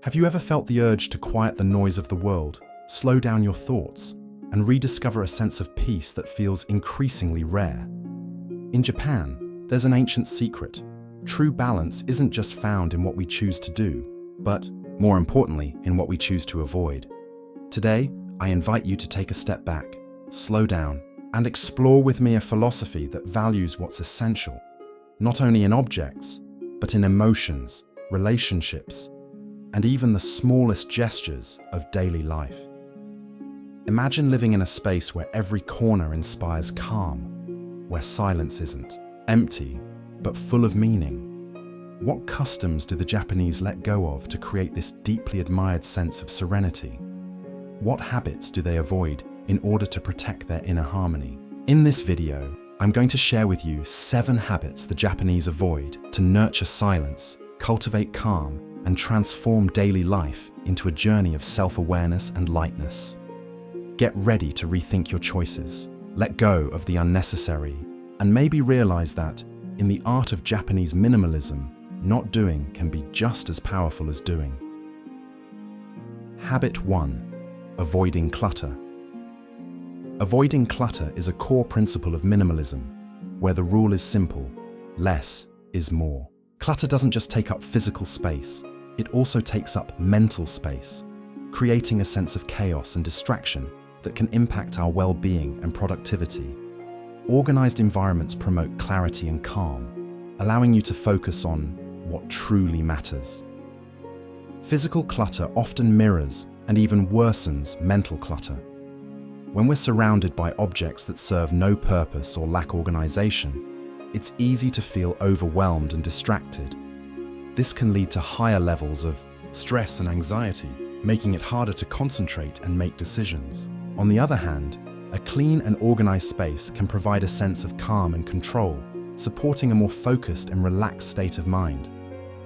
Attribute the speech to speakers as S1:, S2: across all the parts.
S1: Have you ever felt the urge to quiet the noise of the world, slow down your thoughts, and rediscover a sense of peace that feels increasingly rare? In Japan, there's an ancient secret. True balance isn't just found in what we choose to do, but, more importantly, in what we choose to avoid. Today, I invite you to take a step back, slow down, and explore with me a philosophy that values what's essential, not only in objects, but in emotions, relationships, and even the smallest gestures of daily life. Imagine living in a space where every corner inspires calm, where silence isn't empty, but full of meaning. What customs do the Japanese let go of to create this deeply admired sense of serenity? What habits do they avoid in order to protect their inner harmony? In this video, I'm going to share with you 7 habits the Japanese avoid to nurture silence, cultivate calm, and transform daily life into a journey of self-awareness and lightness. Get ready to rethink your choices, let go of the unnecessary, and maybe realize that, in the art of Japanese minimalism, not doing can be just as powerful as doing. Habit 1. Avoiding clutter. Avoiding clutter is a core principle of minimalism, where the rule is simple: less is more. Clutter doesn't just take up physical space, it also takes up mental space, creating a sense of chaos and distraction that can impact our well-being and productivity. Organized environments promote clarity and calm, allowing you to focus on what truly matters. Physical clutter often mirrors and even worsens mental clutter. When we're surrounded by objects that serve no purpose or lack organization, it's easy to feel overwhelmed and distracted. This can lead to higher levels of stress and anxiety, making it harder to concentrate and make decisions. On the other hand, a clean and organized space can provide a sense of calm and control, supporting a more focused and relaxed state of mind.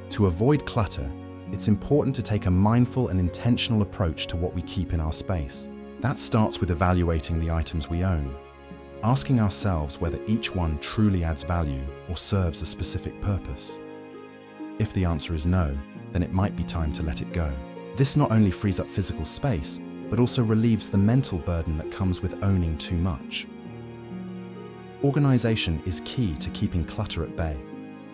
S1: To avoid clutter, it's important to take a mindful and intentional approach to what we keep in our space. That starts with evaluating the items we own, asking ourselves whether each one truly adds value or serves a specific purpose. If the answer is no, then it might be time to let it go. This not only frees up physical space, but also relieves the mental burden that comes with owning too much. Organization is key to keeping clutter at bay.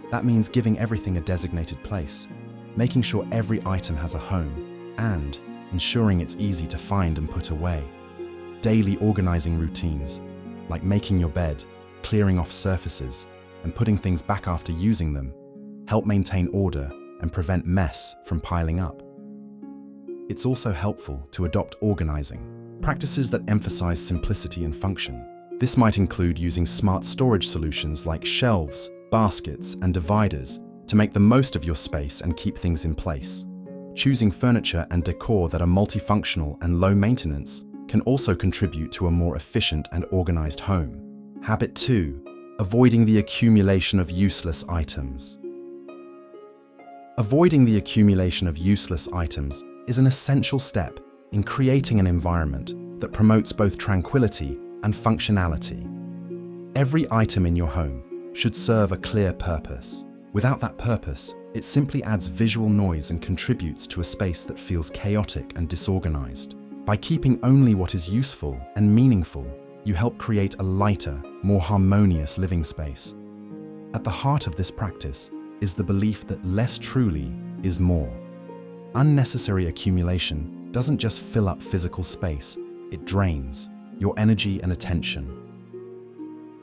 S1: That means giving everything a designated place, making sure every item has a home, and ensuring it's easy to find and put away. Daily organizing routines, like making your bed, clearing off surfaces, and putting things back after using them, help maintain order and prevent mess from piling up. It's also helpful to adopt organizing, practices that emphasize simplicity and function. This might include using smart storage solutions like shelves, baskets, and dividers to make the most of your space and keep things in place. Choosing furniture and decor that are multifunctional and low maintenance can also contribute to a more efficient and organized home. Habit 2. Avoiding the accumulation of useless items. Avoiding the accumulation of useless items is an essential step in creating an environment that promotes both tranquility and functionality. Every item in your home should serve a clear purpose. Without that purpose, it simply adds visual noise and contributes to a space that feels chaotic and disorganized. By keeping only what is useful and meaningful, you help create a lighter, more harmonious living space. At the heart of this practice is the belief that less truly is more. Unnecessary accumulation doesn't just fill up physical space, it drains your energy and attention.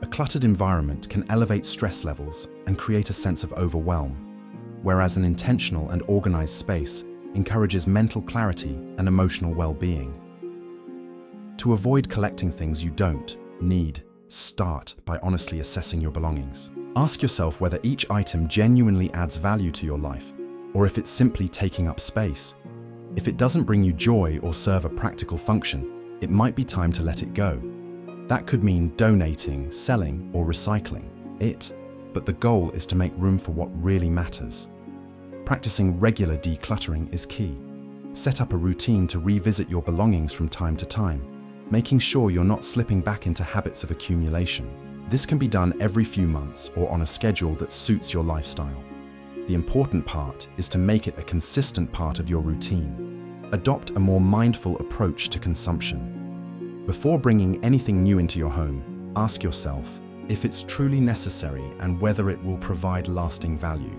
S1: A cluttered environment can elevate stress levels and create a sense of overwhelm, whereas an intentional and organized space encourages mental clarity and emotional well-being. To avoid collecting things you don't need, start by honestly assessing your belongings. Ask yourself whether each item genuinely adds value to your life, or if it's simply taking up space. If it doesn't bring you joy or serve a practical function, it might be time to let it go. That could mean donating, selling, or recycling it, but the goal is to make room for what really matters. Practicing regular decluttering is key. Set up a routine to revisit your belongings from time to time, making sure you're not slipping back into habits of accumulation. This can be done every few months or on a schedule that suits your lifestyle. The important part is to make it a consistent part of your routine. Adopt a more mindful approach to consumption. Before bringing anything new into your home, ask yourself if it's truly necessary and whether it will provide lasting value.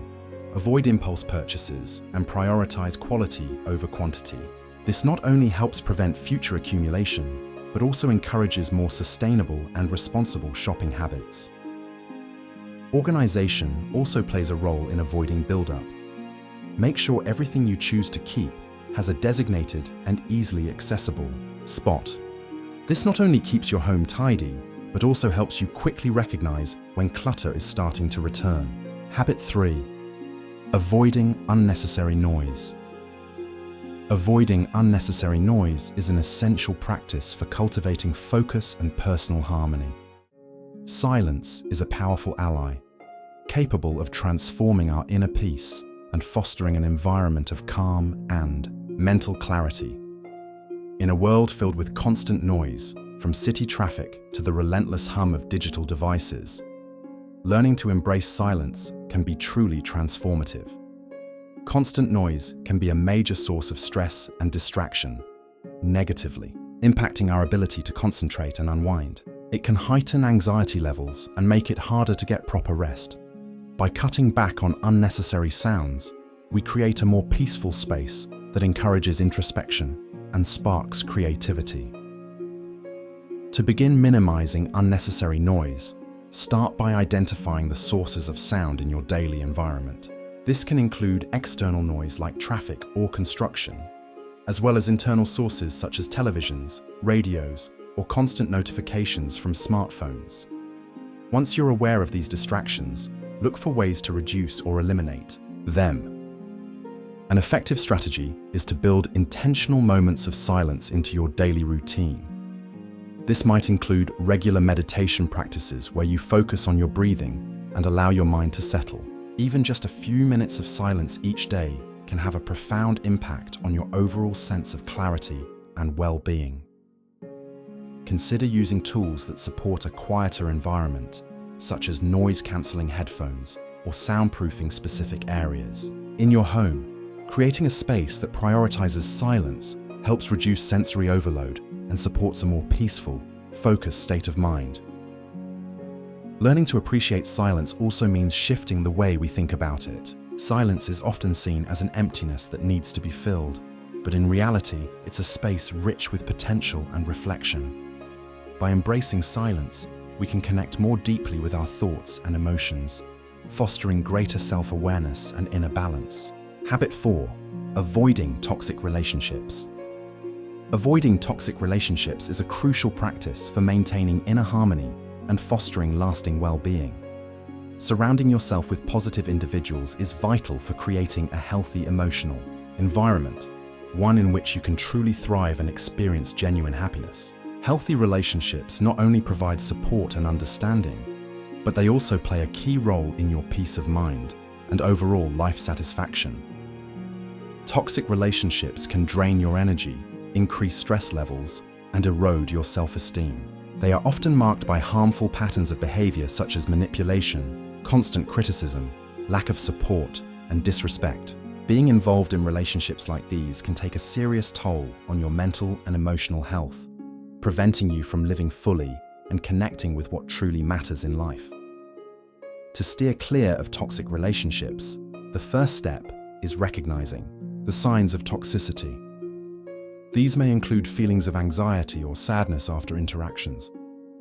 S1: Avoid impulse purchases and prioritize quality over quantity. This not only helps prevent future accumulation, but also encourages more sustainable and responsible shopping habits. Organization also plays a role in avoiding buildup. Make sure everything you choose to keep has a designated and easily accessible spot. This not only keeps your home tidy, but also helps you quickly recognize when clutter is starting to return. Habit 3. Avoiding unnecessary noise. Avoiding unnecessary noise is an essential practice for cultivating focus and personal harmony. Silence is a powerful ally, capable of transforming our inner peace and fostering an environment of calm and mental clarity. In a world filled with constant noise, from city traffic to the relentless hum of digital devices, learning to embrace silence can be truly transformative. Constant noise can be a major source of stress and distraction, negatively impacting our ability to concentrate and unwind. It can heighten anxiety levels and make it harder to get proper rest. By cutting back on unnecessary sounds, we create a more peaceful space that encourages introspection and sparks creativity. To begin minimizing unnecessary noise, start by identifying the sources of sound in your daily environment. This can include external noise like traffic or construction, as well as internal sources such as televisions, radios, or constant notifications from smartphones. Once you're aware of these distractions, look for ways to reduce or eliminate them. An effective strategy is to build intentional moments of silence into your daily routine. This might include regular meditation practices where you focus on your breathing and allow your mind to settle. Even just a few minutes of silence each day can have a profound impact on your overall sense of clarity and well-being. Consider using tools that support a quieter environment, such as noise-cancelling headphones or soundproofing specific areas. In your home, creating a space that prioritizes silence helps reduce sensory overload and supports a more peaceful, focused state of mind. Learning to appreciate silence also means shifting the way we think about it. Silence is often seen as an emptiness that needs to be filled, but in reality, it's a space rich with potential and reflection. By embracing silence, we can connect more deeply with our thoughts and emotions, fostering greater self-awareness and inner balance. Habit 4. Avoiding toxic relationships. Avoiding toxic relationships is a crucial practice for maintaining inner harmony and fostering lasting well-being. Surrounding yourself with positive individuals is vital for creating a healthy emotional environment, one in which you can truly thrive and experience genuine happiness. Healthy relationships not only provide support and understanding, but they also play a key role in your peace of mind and overall life satisfaction. Toxic relationships can drain your energy, increase stress levels, and erode your self-esteem. They are often marked by harmful patterns of behavior such as manipulation, constant criticism, lack of support, and disrespect. Being involved in relationships like these can take a serious toll on your mental and emotional health, preventing you from living fully and connecting with what truly matters in life. To steer clear of toxic relationships, the first step is recognizing the signs of toxicity. These may include feelings of anxiety or sadness after interactions,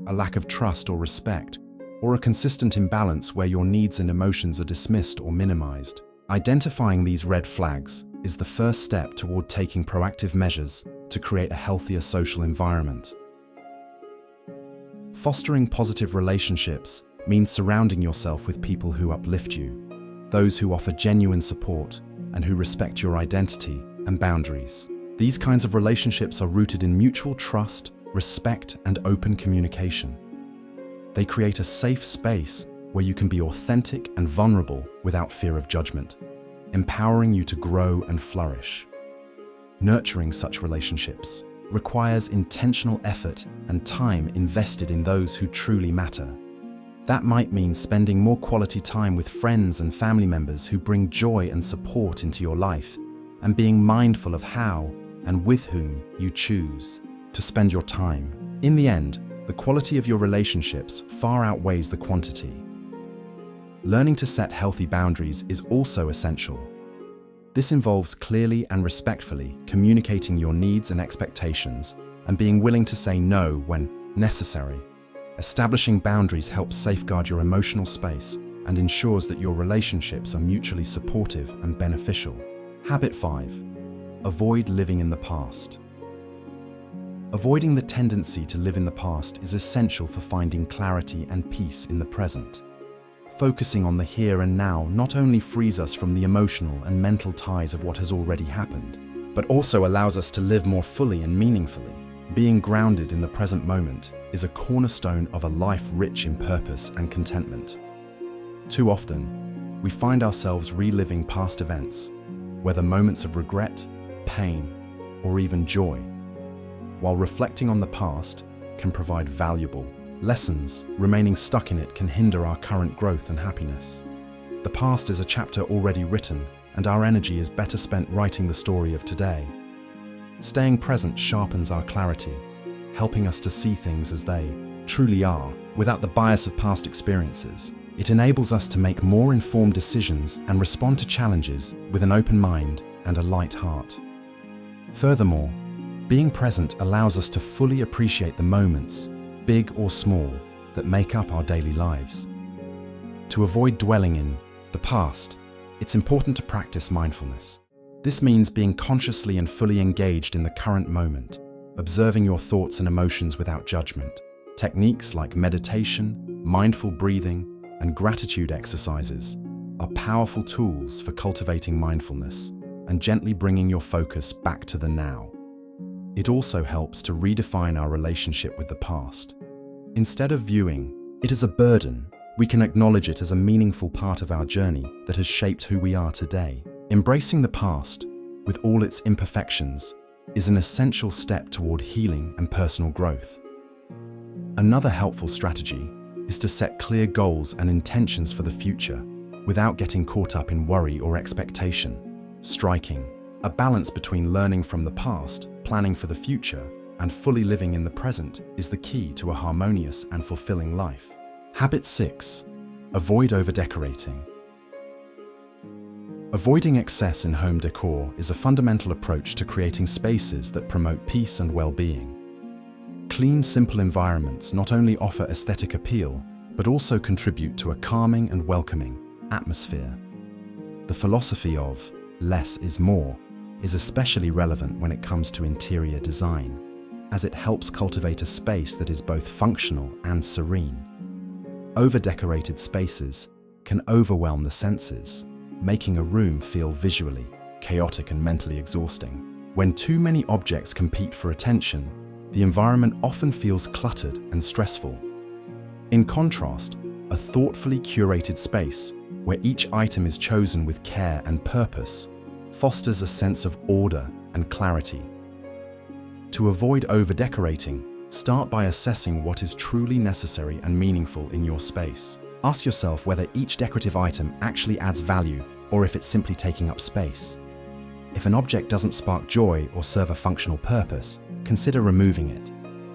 S1: a lack of trust or respect, or a consistent imbalance where your needs and emotions are dismissed or minimized. Identifying these red flags is the first step toward taking proactive measures to create a healthier social environment. Fostering positive relationships means surrounding yourself with people who uplift you, those who offer genuine support and who respect your identity and boundaries. These kinds of relationships are rooted in mutual trust, respect, and open communication. They create a safe space where you can be authentic and vulnerable without fear of judgment, empowering you to grow and flourish. Nurturing such relationships requires intentional effort and time invested in those who truly matter. That might mean spending more quality time with friends and family members who bring joy and support into your life, and being mindful of how and with whom you choose to spend your time. In the end, the quality of your relationships far outweighs the quantity. Learning to set healthy boundaries is also essential. This involves clearly and respectfully communicating your needs and expectations and being willing to say no when necessary. Establishing boundaries helps safeguard your emotional space and ensures that your relationships are mutually supportive and beneficial. Habit 5. Avoid living in the past. Avoiding the tendency to live in the past is essential for finding clarity and peace in the present. Focusing on the here and now not only frees us from the emotional and mental ties of what has already happened, but also allows us to live more fully and meaningfully. Being grounded in the present moment is a cornerstone of a life rich in purpose and contentment. Too often, we find ourselves reliving past events, whether moments of regret, pain, or even joy. While reflecting on the past can provide valuable lessons, remaining stuck in it can hinder our current growth and happiness. The past is a chapter already written, and our energy is better spent writing the story of today. Staying present sharpens our clarity, helping us to see things as they truly are, without the bias of past experiences. It enables us to make more informed decisions and respond to challenges with an open mind and a light heart. Furthermore, being present allows us to fully appreciate the moments, big or small, that make up our daily lives. To avoid dwelling in the past, it's important to practice mindfulness. This means being consciously and fully engaged in the current moment, observing your thoughts and emotions without judgment. Techniques like meditation, mindful breathing, and gratitude exercises are powerful tools for cultivating mindfulness and gently bringing your focus back to the now. It also helps to redefine our relationship with the past. Instead of viewing it as a burden, we can acknowledge it as a meaningful part of our journey that has shaped who we are today. Embracing the past, with all its imperfections, is an essential step toward healing and personal growth. Another helpful strategy is to set clear goals and intentions for the future without getting caught up in worry or expectation. Striking a balance between learning from the past, planning for the future, and fully living in the present is the key to a harmonious and fulfilling life. Habit 6. Avoid over-decorating. Avoiding excess in home decor is a fundamental approach to creating spaces that promote peace and well-being. Clean, simple environments not only offer aesthetic appeal, but also contribute to a calming and welcoming atmosphere. The philosophy of less is more is especially relevant when it comes to interior design, as it helps cultivate a space that is both functional and serene. Over-decorated spaces can overwhelm the senses, making a room feel visually chaotic and mentally exhausting. When too many objects compete for attention, the environment often feels cluttered and stressful. In contrast, a thoughtfully curated space, where each item is chosen with care and purpose, fosters a sense of order and clarity. To avoid over-decorating, start by assessing what is truly necessary and meaningful in your space. Ask yourself whether each decorative item actually adds value or if it's simply taking up space. If an object doesn't spark joy or serve a functional purpose, consider removing it.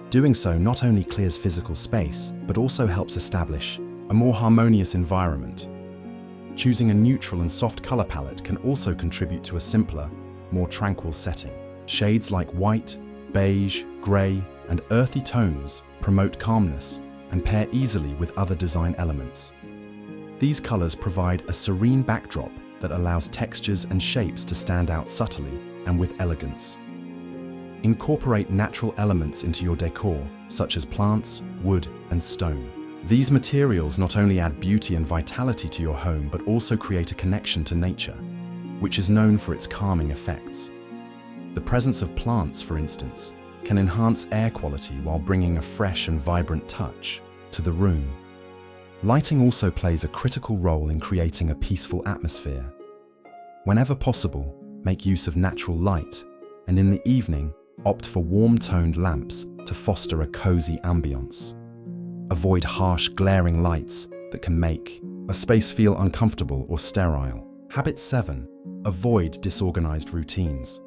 S1: Doing so not only clears physical space, but also helps establish a more harmonious environment. Choosing a neutral and soft color palette can also contribute to a simpler, more tranquil setting. Shades like white, beige, gray, and earthy tones promote calmness and pair easily with other design elements. These colors provide a serene backdrop that allows textures and shapes to stand out subtly and with elegance. Incorporate natural elements into your decor, such as plants, wood, and stone. These materials not only add beauty and vitality to your home, but also create a connection to nature, which is known for its calming effects. The presence of plants, for instance, can enhance air quality while bringing a fresh and vibrant touch to the room. Lighting also plays a critical role in creating a peaceful atmosphere. Whenever possible, make use of natural light, and in the evening, opt for warm-toned lamps to foster a cozy ambience. Avoid harsh, glaring lights that can make a space feel uncomfortable or sterile. Habit 7. Avoid disorganized routines.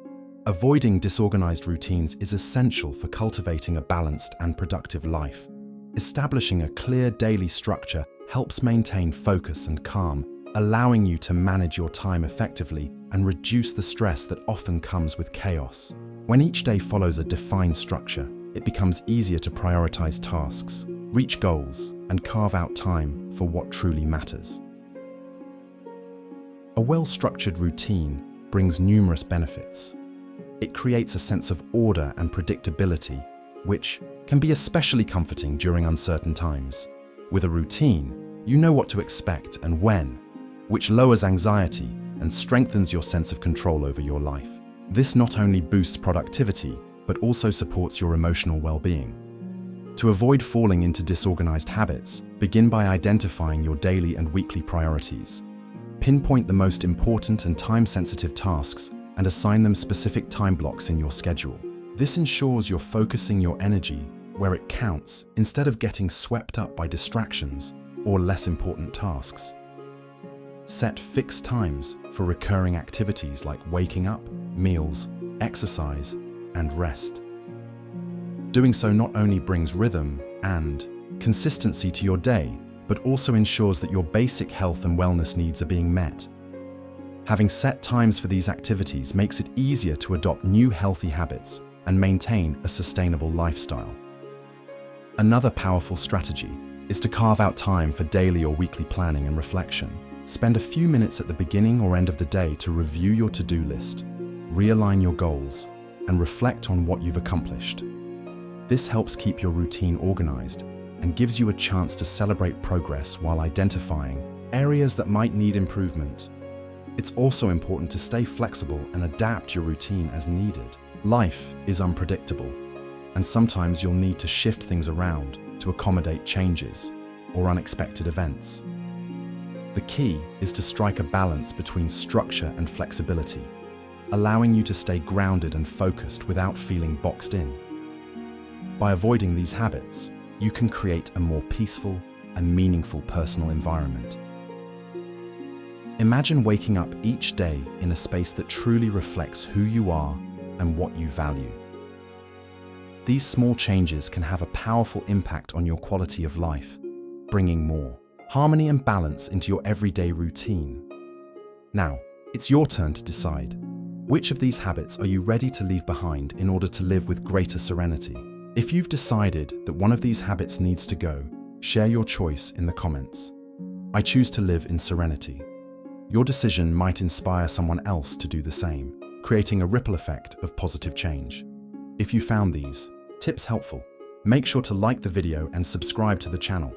S1: Avoiding disorganized routines is essential for cultivating a balanced and productive life. Establishing a clear daily structure helps maintain focus and calm, allowing you to manage your time effectively and reduce the stress that often comes with chaos. When each day follows a defined structure, it becomes easier to prioritize tasks, reach goals, and carve out time for what truly matters. A well-structured routine brings numerous benefits. It creates a sense of order and predictability, which can be especially comforting during uncertain times. With a routine, you know what to expect and when, which lowers anxiety and strengthens your sense of control over your life. This not only boosts productivity, but also supports your emotional well-being. To avoid falling into disorganized habits, begin by identifying your daily and weekly priorities. Pinpoint the most important and time-sensitive tasks and assign them specific time blocks in your schedule. This ensures you're focusing your energy where it counts instead of getting swept up by distractions or less important tasks. Set fixed times for recurring activities like waking up, meals, exercise, and rest. Doing so not only brings rhythm and consistency to your day, but also ensures that your basic health and wellness needs are being met. Having set times for these activities makes it easier to adopt new healthy habits and maintain a sustainable lifestyle. Another powerful strategy is to carve out time for daily or weekly planning and reflection. Spend a few minutes at the beginning or end of the day to review your to-do list, realign your goals, and reflect on what you've accomplished. This helps keep your routine organized and gives you a chance to celebrate progress while identifying areas that might need improvement. It's also important to stay flexible and adapt your routine as needed. Life is unpredictable, and sometimes you'll need to shift things around to accommodate changes or unexpected events. The key is to strike a balance between structure and flexibility, allowing you to stay grounded and focused without feeling boxed in. By avoiding these habits, you can create a more peaceful and meaningful personal environment. Imagine waking up each day in a space that truly reflects who you are and what you value. These small changes can have a powerful impact on your quality of life, bringing more harmony and balance into your everyday routine. Now, it's your turn to decide. Which of these habits are you ready to leave behind in order to live with greater serenity? If you've decided that one of these habits needs to go, share your choice in the comments. I choose to live in serenity. Your decision might inspire someone else to do the same, creating a ripple effect of positive change. If you found these tips helpful, make sure to like the video and subscribe to the channel.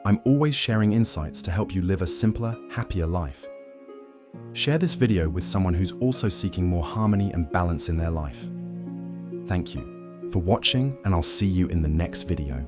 S1: I'm always sharing insights to help you live a simpler, happier life. Share this video with someone who's also seeking more harmony and balance in their life. Thank you for watching, and I'll see you in the next video.